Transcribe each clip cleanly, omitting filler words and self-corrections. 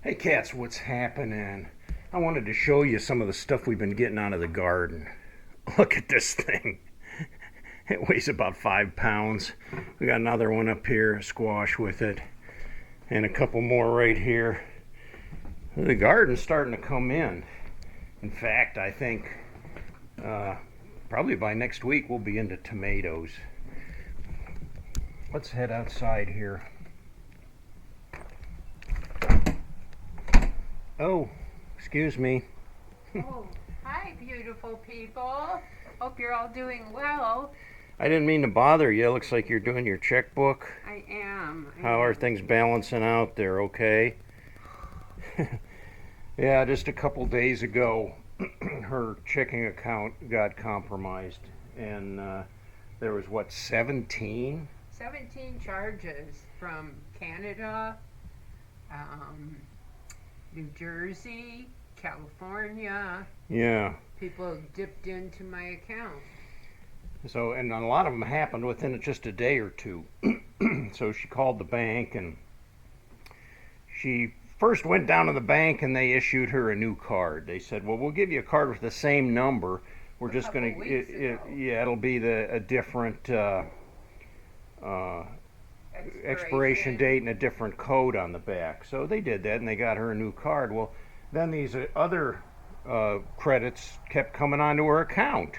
Hey cats, what's happening? I wanted to show you some of the stuff we've been getting out of the garden. Look at this thing. It weighs about 5 pounds. We got another one up here, a squash with it, and a couple more right here. The garden's starting to come in. In fact, I think probably by next week we'll be into tomatoes. Let's head outside here. Oh, excuse me. Oh, hi, beautiful people. Hope you're all doing well. I didn't mean to bother you. It looks like you're doing your checkbook. I am. How are things balancing out there? Okay? Yeah, just a couple days ago, her checking account got compromised. And there was, 17? 17 charges from Canada, New Jersey, California. Yeah. People dipped into my account. So, and a lot of them happened within just a day or two. So she called the bank, and she first went down to the bank and they issued her a new card. They said, well, we'll give you a card with the same number. We're just going to, yeah, it'll be a different expiration date and a different code on the back. So they did that and they got her a new card. Well, then these other credits kept coming onto her account.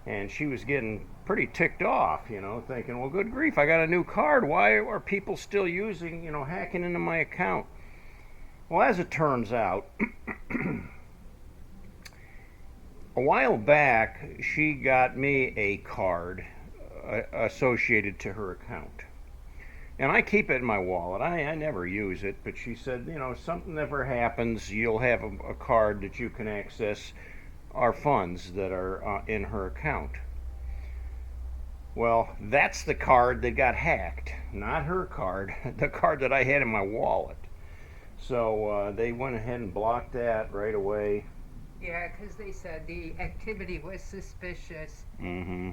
And she was getting pretty ticked off, thinking, well, good grief, I got a new card. Why are people still using, hacking into my account? Well, as it turns out, a while back, she got me a card associated to her account. And I keep it in my wallet. I never use it, but she said, if something ever happens, you'll have a card that you can access our funds that are in her account. Well, that's the card that got hacked, not her card, the card that I had in my wallet. So they went ahead and blocked that right away. Yeah, because they said the activity was suspicious. Mm-hmm.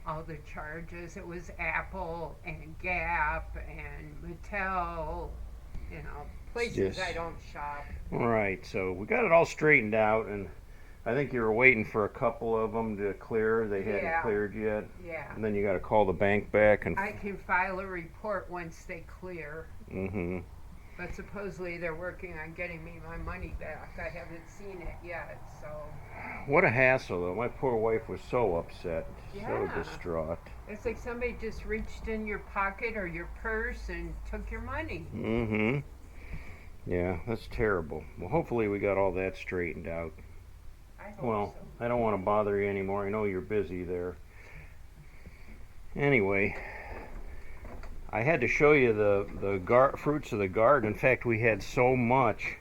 All the charges. It was Apple and Gap and Mattel, places I don't shop. Right, so we got it all straightened out, and I think you were waiting for a couple of them to clear. They hadn't cleared yet. Yeah. And then you got to call the bank back. And I can file a report once they clear. Mm-hmm. But supposedly they're working on getting me my money back. I haven't seen it yet, so. What a hassle, though. My poor wife was so upset, so Yeah. distraught. It's like somebody just reached in your pocket or your purse and took your money. Mm-hmm. Yeah, that's terrible. Well, hopefully we got all that straightened out. I hope Well, so. I don't want to bother you anymore. I know you're busy there. Anyway, I had to show you the fruits of the garden. In fact, we had so much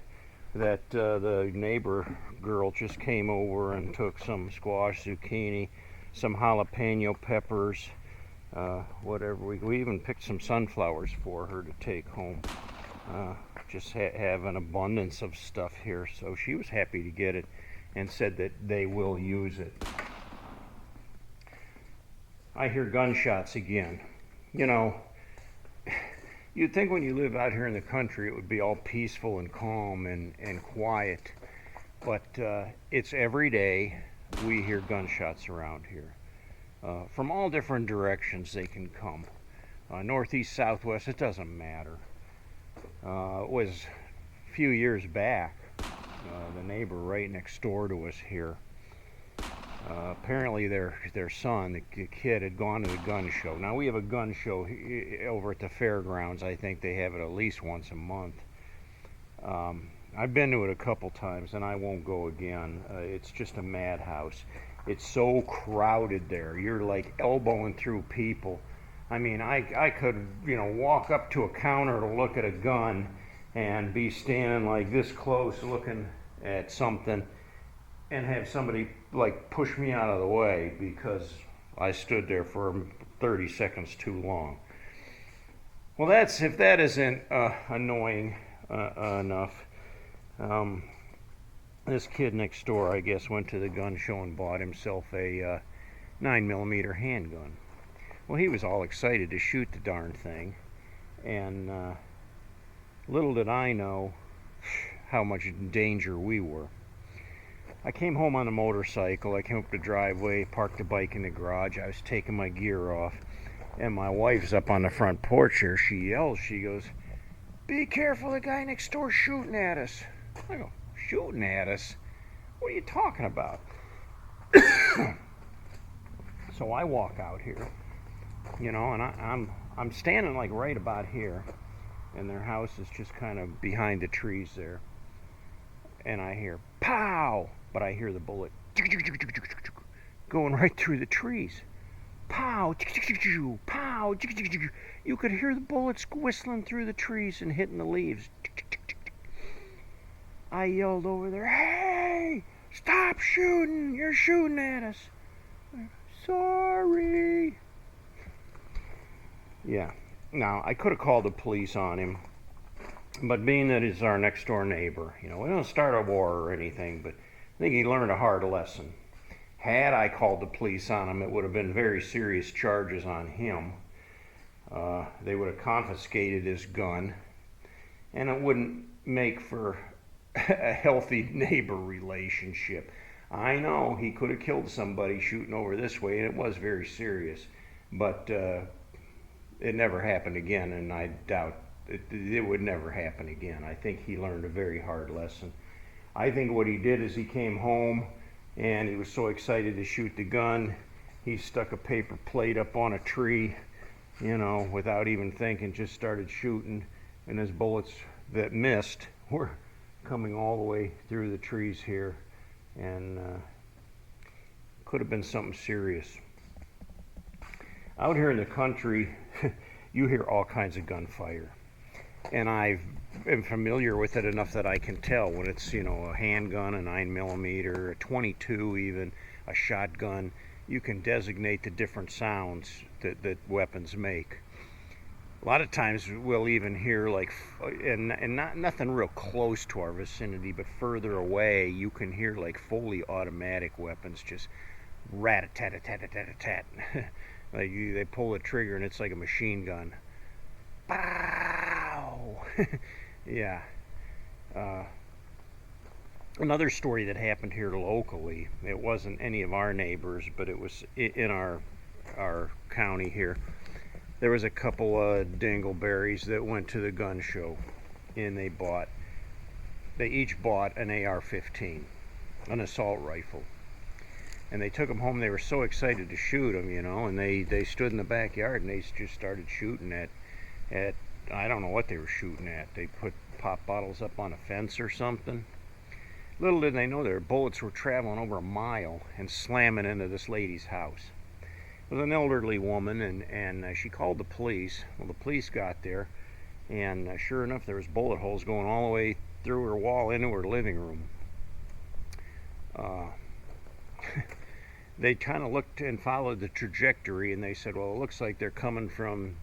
that the neighbor girl just came over and took some squash, zucchini, some jalapeno peppers, whatever. We even picked some sunflowers for her to take home. Just have an abundance of stuff here, so she was happy to get it and said that they will use it. I hear gunshots again. You'd think when you live out here in the country it would be all peaceful and calm and quiet, but it's every day we hear gunshots around here. From all different directions they can come. Northeast, southwest, it doesn't matter. It was a few years back, the neighbor right next door to us here, apparently their son, the kid, had gone to the gun show. Now we have a gun show over at the fairgrounds. I think they have it at least once a month. I've been to it a couple times and I won't go again. It's just a madhouse. It's so crowded there. You're like elbowing through people. I mean, I could, walk up to a counter to look at a gun and be standing like this close looking at something and have somebody like push me out of the way because I stood there for 30 seconds too long. Well, if that isn't annoying enough, this kid next door, I guess, went to the gun show and bought himself a 9mm handgun. Well, he was all excited to shoot the darn thing, and little did I know, how much danger we were. I came home on a motorcycle. I came up the driveway, parked the bike in the garage. I was taking my gear off, and my wife's up on the front porch here. She yells, she goes, "Be careful, the guy next door's shooting at us." I go, "Shooting at us? What are you talking about?" So I walk out here, and I'm standing like right about here, and their house is just kind of behind the trees there. And I hear pow, but I hear the bullet going right through the trees. Pow, pow. You could hear the bullets whistling through the trees and hitting the leaves. I yelled over there, "Hey, stop shooting! You're shooting at us." "Sorry." Yeah. Now, I could have called the police on him, but being that he's our next door neighbor, we don't start a war or anything, but I think he learned a hard lesson. Had I called the police on him, it would have been very serious charges on him. They would have confiscated his gun, and it wouldn't make for a healthy neighbor relationship. I know he could have killed somebody shooting over this way, and it was very serious, but it never happened again, and I doubt it would never happen again. I think he learned a very hard lesson. I think what he did is he came home, and he was so excited to shoot the gun, he stuck a paper plate up on a tree, without even thinking, just started shooting, and his bullets that missed were coming all the way through the trees here, and could have been something serious. Out here in the country, you hear all kinds of gunfire, and I am familiar with it enough that I can tell when it's a handgun, a 9mm, a 22, even a shotgun. You can designate the different sounds that weapons make. A lot of times we'll even hear and nothing real close to our vicinity, but further away you can hear like fully automatic weapons just rat-a-tat-a-tat-a-tat-a-tat. Like they pull the trigger and it's like a machine gun. Pow! Yeah. Another story that happened here locally, it wasn't any of our neighbors, but it was in our county here. There was a couple of dingleberries that went to the gun show, and they each bought an AR-15, an assault rifle. And they took them home. They were so excited to shoot them, and they stood in the backyard and they just started shooting at I don't know what they were shooting at. They put pop bottles up on a fence or something. Little did they know their bullets were traveling over a mile and slamming into this lady's house. It was an elderly woman, and she called the police. Well, the police got there, and sure enough, there was bullet holes going all the way through her wall into her living room. They kind of looked and followed the trajectory, and they said, well, it looks like they're coming from,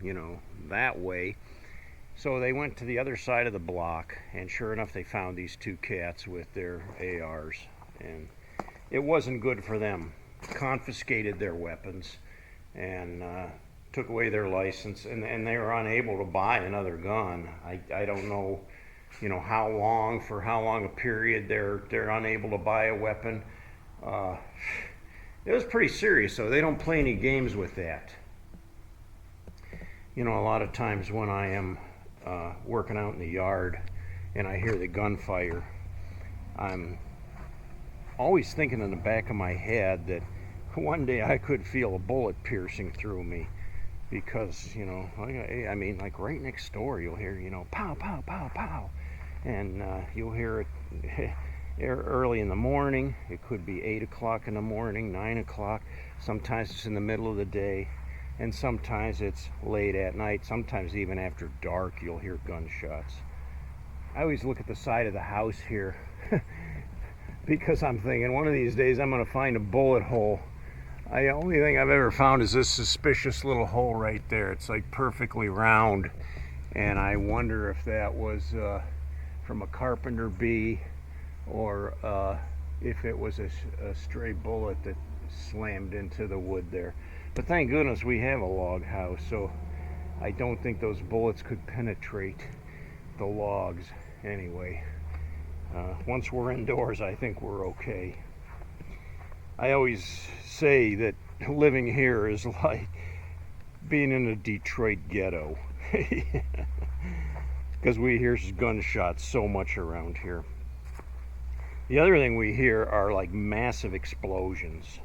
that way. So they went to the other side of the block, and sure enough, they found these two cats with their ARs, and it wasn't good for them. Confiscated their weapons and took away their license, and they were unable to buy another gun. I don't know, how long a period they're unable to buy a weapon. It was pretty serious, so they don't play any games with that. A lot of times when I am working out in the yard and I hear the gunfire, I'm always thinking in the back of my head that one day I could feel a bullet piercing through me, because like right next door you'll hear pow pow pow pow, and you'll hear it early in the morning. It could be 8 o'clock in the morning, 9 o'clock. Sometimes it's in the middle of the day, and sometimes it's late at night. Sometimes even after dark you'll hear gunshots. I always look at the side of the house here because I'm thinking one of these days I'm going to find a bullet hole. The only thing I've ever found is this suspicious little hole right there. It's like perfectly round, and I wonder if that was from a carpenter bee, or if it was a stray bullet that slammed into the wood there. But thank goodness we have a log house, so I don't think those bullets could penetrate the logs. Anyway, Once we're indoors, I think we're okay. I always say that living here is like being in a Detroit ghetto. Because we hear gunshots so much around here. The other thing we hear are like massive explosions.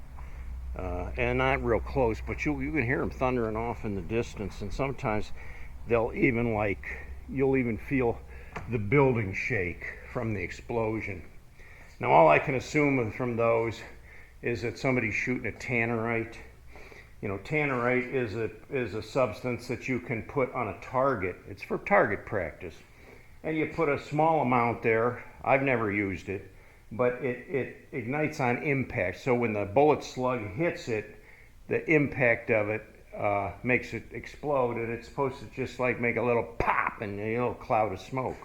And not real close, but you can hear them thundering off in the distance, and sometimes they'll even you'll even feel the building shake from the explosion. Now all I can assume from those is that somebody's shooting a tannerite. You know, tannerite is a substance that you can put on a target. It's for target practice. And you put a small amount there. I've never used it, but it ignites on impact. So when the bullet slug hits it, the impact of it makes it explode, and it's supposed to just like make a little pop and a little cloud of smoke.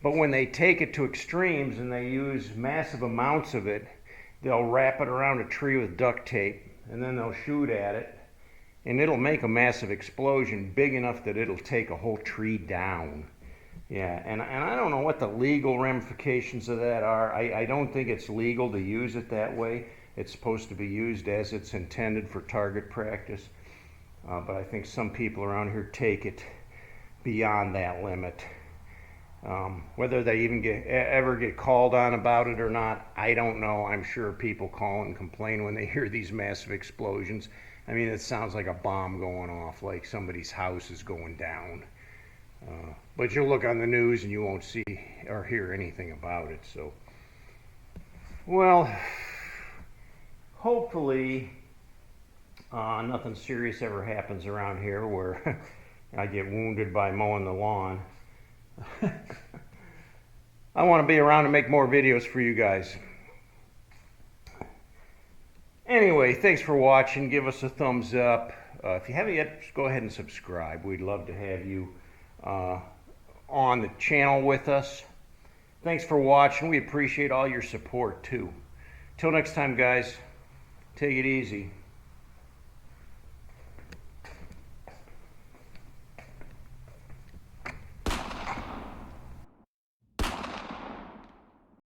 But when they take it to extremes and they use massive amounts of it, they'll wrap it around a tree with duct tape, and then they'll shoot at it, and it'll make a massive explosion big enough that it'll take a whole tree down. Yeah, and I don't know what the legal ramifications of that are. I don't think it's legal to use it that way. It's supposed to be used as it's intended for target practice. But I think some people around here take it beyond that limit. Whether they even ever get called on about it or not, I don't know. I'm sure people call and complain when they hear these massive explosions. I mean, it sounds like a bomb going off, like somebody's house is going down. But you'll look on the news and you won't see or hear anything about it. So, well, hopefully nothing serious ever happens around here where I get wounded by mowing the lawn. I want to be around to make more videos for you guys. Anyway, thanks for watching. Give us a thumbs up. If you haven't yet, just go ahead and subscribe. We'd love to have you on the channel with us. Thanks for watching. We appreciate all your support too. Till next time, guys, take it easy.